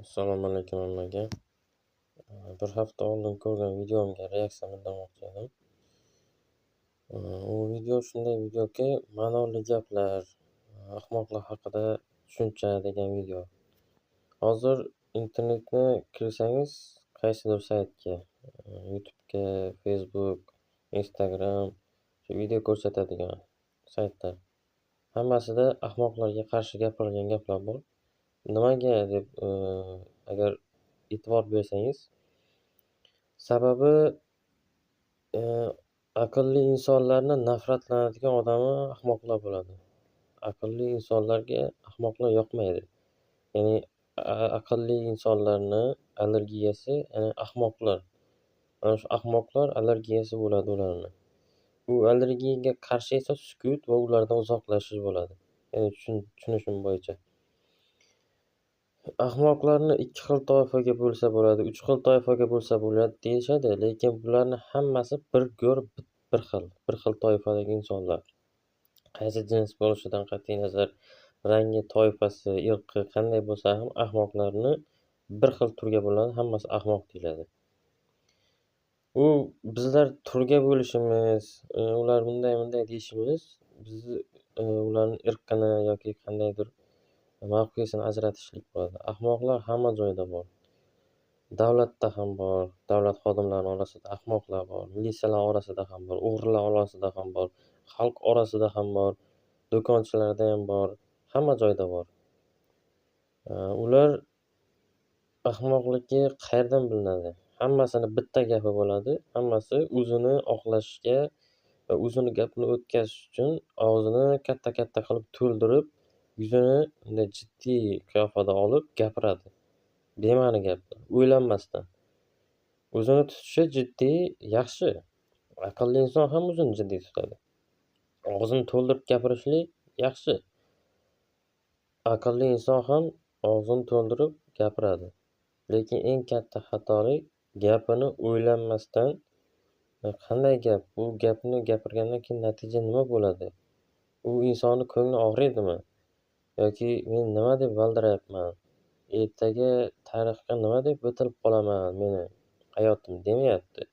Assalomu alaykum hammaga. Bir hafta oldin ko'rgan videomga reaksiya bildirmoqchi edim. U video shunday videoki, ma'noli gaplar, ahmoqlar haqida tushuncha degan video. Hozir internetni kirsangiz, qaysidir saytga, YouTube'ga, Facebook, Instagram, shu video ko'rsatadigan saytlar. Hammasida ahmoqlarga qarshi gapirilgan gaplar bor. Nimaga deb agar e'tibor bersangiz, sababi aqlli insonlarni nafratlanadigan odami ahmoqlar bo'ladi. Aqlli insonlarga ahmoqlar yoqmaydi. Ya'ni aqlli insonlarni allergiyasi, ya'ni ahmoqlar. Ana shu ahmoqlar allergiyasi bo'ladi ularni. Bu allergiyaga qarshi esa sukut va ulardan uzoqlashish bo'ladi. Ya'ni tushunishim bo'yicha. Ahmoqlarni 2 xil toifaga bo'lsa bo'ladi, 3 xil toifaga bo'lsa bo'ladi deyishadi, lekin bularni hammasi bir xil toifadagi insonlar. Qaysi jins bo'lishidan qat'iy nazar, rangi, toifasi, irqi qanday bo'lsa ham ahmoqlarni bir xil turga bo'linadi, hammasi ahmoq deyiladi. U bizlar turga bo'lishimiz, ular bunday deyishimiz bizni ularning irqini yoki qandaydir mavqesini ajratishlik bo'ladi. Ahmoqlar hamma joyda bor. Davlatda ham bor, davlat xodimlari orasida ahmoqlar bor, militsiyalar orasida ham bor, o'g'rilar orasida ham bor, xalq orasida ham bor, do'konchilarda ham bor, hamma joyda bor. Ular ahmoqligi qayerdan bilinadi? Hammasini bitta gapi bo'ladi. Hammasi o'zini oqlashga va o'zini gapini o'tkazish uchun og'zini katta qilib to'ldirib, yuzini bunday jiddiy qiyofada olib gapiradi. Bema'ni gapni, o'ylanmasdan. O'zini tutishi jiddiy, yaxshi. Aqlli inson ham o'zini jiddiy tutadi. Og'zini to'ldirib gapirishlik yaxshi. Aqlli inson ham og'zini to'ldirib gapiradi. Lekin eng katta xatolik gapini o'ylanmasdan qanday gap? Bu gapni gapirgandan keyin natija nima bo'ladi? U insonning ko'ngli og'riydimi? Yoki men nima deb valdirayapman? Ertaga tarixga nima deb o'tilib qolaman meni hayotim demayapti.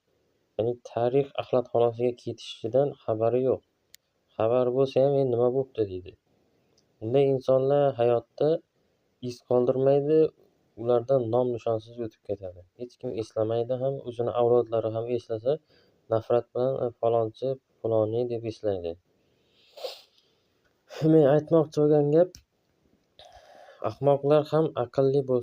Ya'ni tarix axlatxonasiga ketishidan xabari yo'q. Xabari bo'lsa ham nima bo'pti deydi. Bunday insonlar hayotda iz qoldirmaydi, ulardan nom-nishonsiz o'tib ketadi. Hech kim eslamaydi ham, o'zini avlodlari ham eslasa, nafrat bilan falonchi, faloni deb eslaydi. Men aytmoqchi bo'lgan gap, ahmoqlar ham aqlli bo'lsa